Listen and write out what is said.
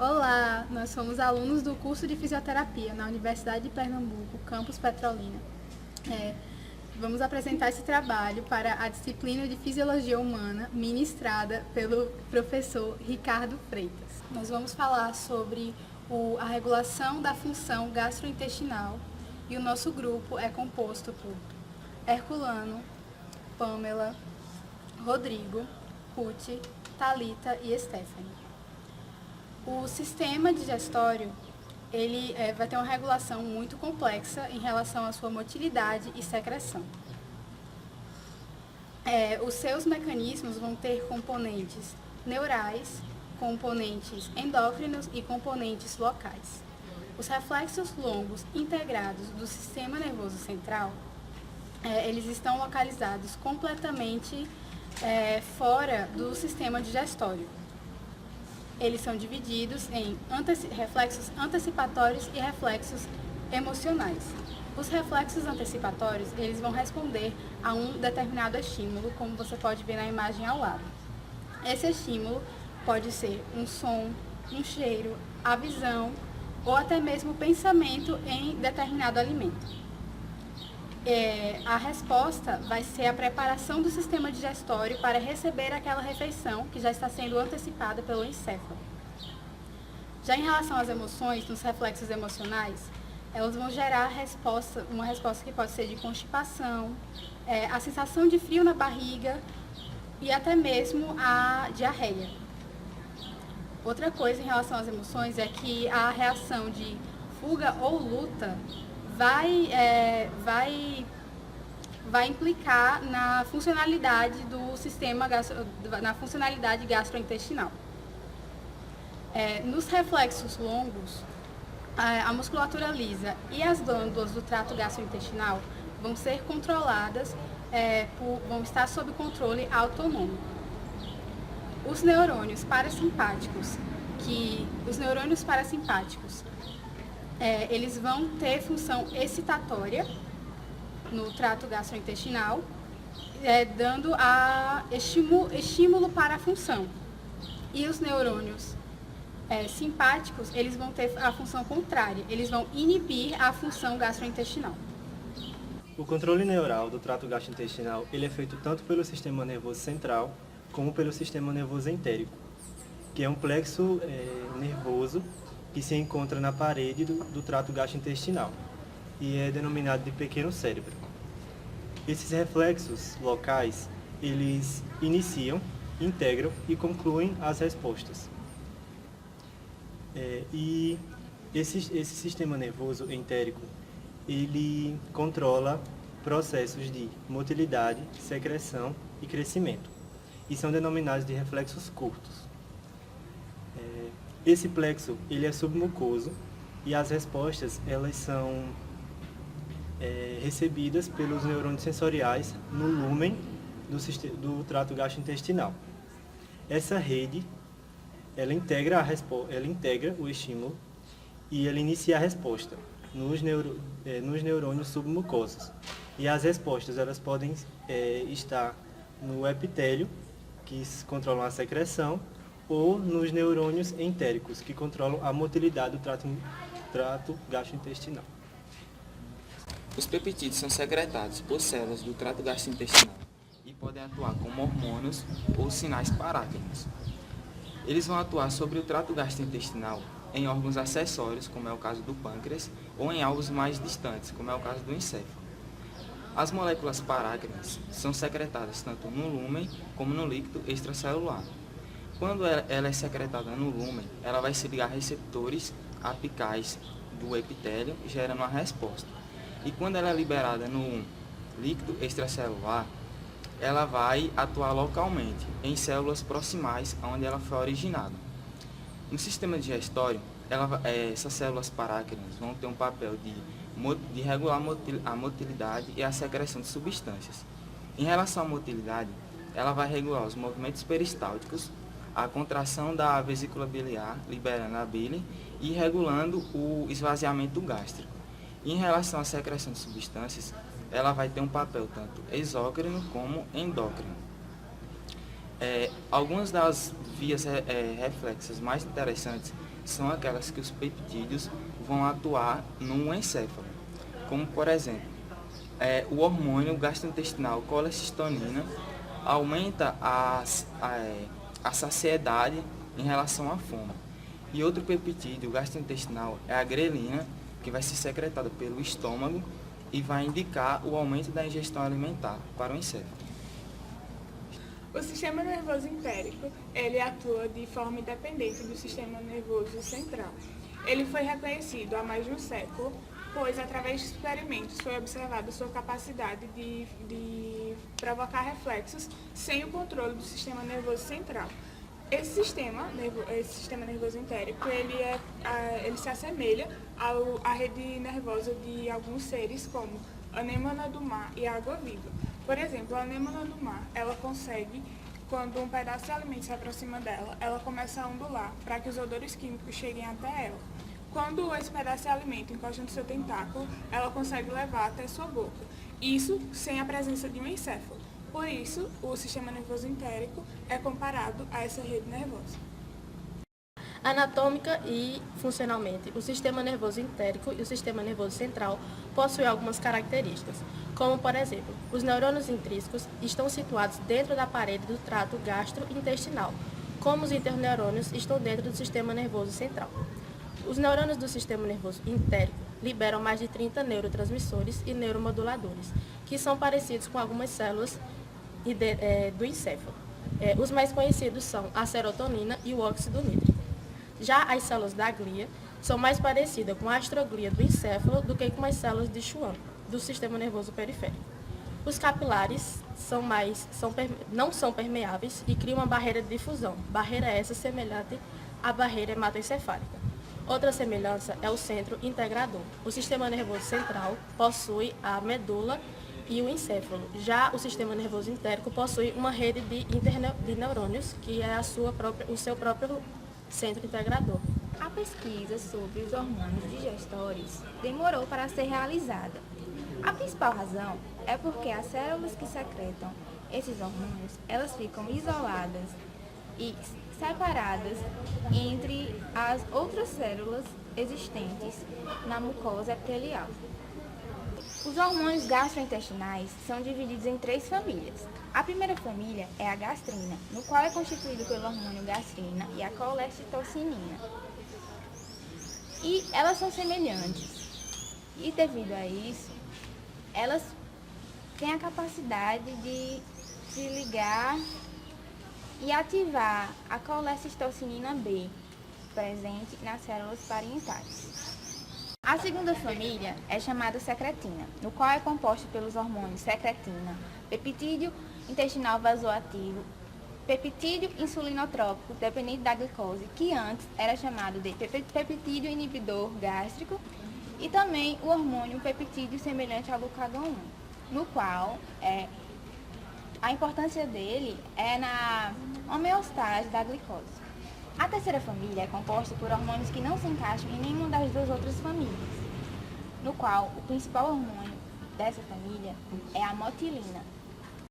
Olá, nós somos alunos do curso de Fisioterapia na Universidade de Pernambuco, campus Petrolina. Vamos apresentar esse trabalho para a disciplina de Fisiologia Humana, ministrada pelo professor Ricardo Freitas. Nós vamos falar sobre a regulação da função gastrointestinal e o nosso grupo é composto por Herculano, Pamela, Rodrigo, Ruth, Thalita e Stephanie. O sistema digestório ele vai ter uma regulação muito complexa em relação à sua motilidade e secreção. Os seus mecanismos vão ter componentes neurais, componentes endócrinos e componentes locais. Os reflexos longos integrados do sistema nervoso central, eles estão localizados completamente fora do sistema digestório. Eles são divididos em reflexos antecipatórios e reflexos emocionais. Os reflexos antecipatórios, eles vão responder a um determinado estímulo, como você pode ver na imagem ao lado. Esse estímulo pode ser um som, um cheiro, a visão ou até mesmo o pensamento em determinado alimento. A resposta vai ser a preparação do sistema digestório para receber aquela refeição que já está sendo antecipada pelo encéfalo. Já em relação às emoções, nos reflexos emocionais, elas vão gerar uma resposta que pode ser de constipação, a sensação de frio na barriga e até mesmo a diarreia. Outra coisa em relação às emoções é que a reação de fuga ou luta vai implicar na funcionalidade do sistema na funcionalidade gastrointestinal. Nos reflexos longos, a musculatura lisa e as glândulas do trato gastrointestinal vão ser controladas, vão estar sob controle autônomo. Os neurônios parasimpáticos, eles vão ter função excitatória no trato gastrointestinal, dando estímulo para a função. E os neurônios simpáticos, eles vão ter a função contrária, eles vão inibir a função gastrointestinal. O controle neural do trato gastrointestinal ele é feito tanto pelo sistema nervoso central como pelo sistema nervoso entérico, que é um plexo nervoso que se encontra na parede do trato gastrointestinal e é denominado de pequeno cérebro. Esses reflexos locais, eles iniciam, integram e concluem as respostas. E esse sistema nervoso entérico, ele controla processos de motilidade, secreção e crescimento, e são denominados de reflexos curtos. Esse plexo ele é submucoso e as respostas elas são recebidas pelos neurônios sensoriais no lúmen do trato gastrointestinal. Essa rede ela integra o estímulo e ela inicia a resposta nos neurônios submucosos. E as respostas elas podem estar no epitélio, que controlam a secreção, ou nos neurônios entéricos, que controlam a motilidade do trato gastrointestinal. Os peptídeos são secretados por células do trato gastrointestinal e podem atuar como hormônios ou sinais parácrinos. Eles vão atuar sobre o trato gastrointestinal em órgãos acessórios, como é o caso do pâncreas, ou em alvos mais distantes, como é o caso do encéfalo. As moléculas parácrinas são secretadas tanto no lúmen como no líquido extracelular. Quando ela é secretada no lúmen, ela vai se ligar a receptores apicais do epitélio, gerando uma resposta. E quando ela é liberada no líquido extracelular, ela vai atuar localmente em células proximais onde ela foi originada. No sistema digestório, essas células parácrinas vão ter um papel de regular a motilidade e a secreção de substâncias. Em relação à motilidade, ela vai regular os movimentos peristálticos, a contração da vesícula biliar, liberando a bile e regulando o esvaziamento gástrico. Em relação à secreção de substâncias, ela vai ter um papel tanto exócrino como endócrino. Algumas das vias reflexas mais interessantes são aquelas que os peptídeos vão atuar no encéfalo, como por exemplo, o hormônio gastrointestinal colecitonina aumenta a saciedade em relação à fome. E outro peptídeo gastrointestinal é a grelina, que vai ser secretada pelo estômago e vai indicar o aumento da ingestão alimentar para o encéfalo. O sistema nervoso entérico, ele atua de forma independente do sistema nervoso central. Ele foi reconhecido há mais de um século, pois através de experimentos foi observada sua capacidade de provocar reflexos sem o controle do sistema nervoso central. Esse sistema nervoso entérico, ele se assemelha à rede nervosa de alguns seres, como a anêmona do mar e a água-viva. Por exemplo, a anêmona do mar, ela consegue, quando um pedaço de alimento se aproxima dela, ela começa a ondular para que os odores químicos cheguem até ela. Quando esse pedaço de alimento encosta no seu tentáculo, ela consegue levar até sua boca. Isso sem a presença de um encéfalo. Por isso, o sistema nervoso entérico é comparado a essa rede nervosa. Anatômica e funcionalmente, o sistema nervoso entérico e o sistema nervoso central possuem algumas características, como, por exemplo, os neurônios intrínsecos estão situados dentro da parede do trato gastrointestinal, como os interneurônios estão dentro do sistema nervoso central. Os neurônios do sistema nervoso entérico liberam mais de 30 neurotransmissores e neuromoduladores, que são parecidos com algumas células do encéfalo. Os mais conhecidos são a serotonina e o óxido nítrico. Já as células da glia são mais parecidas com a astroglia do encéfalo do que com as células de Schwann, do sistema nervoso periférico. Os capilares não são permeáveis e criam uma barreira de difusão, barreira essa semelhante à barreira hematoencefálica. Outra semelhança é o centro integrador. O sistema nervoso central possui a medula e o encéfalo. Já o sistema nervoso entérico possui uma rede de neurônios, que é o seu próprio centro integrador. A pesquisa sobre os hormônios digestores demorou para ser realizada. A principal razão é porque as células que secretam esses hormônios, elas ficam isoladas e separadas entre as outras células existentes na mucosa epitelial. Os hormônios gastrointestinais são divididos em 3 famílias. A primeira família é a gastrina, no qual é constituído pelo hormônio gastrina e a colecitocinina. E elas são semelhantes. E devido a isso, elas têm a capacidade de se ligar e ativar a colecitocinina B, presente nas células parietais. A segunda família é chamada secretina, no qual é composta pelos hormônios secretina, peptídeo intestinal vasoativo, peptídeo insulinotrópico dependente da glicose, que antes era chamado de peptídeo inibidor gástrico, e também o hormônio peptídeo semelhante ao glucagon 1, no qual a importância dele é na homeostase da glicose. A terceira família é composta por hormônios que não se encaixam em nenhuma das 2 outras famílias, no qual o principal hormônio dessa família é a motilina,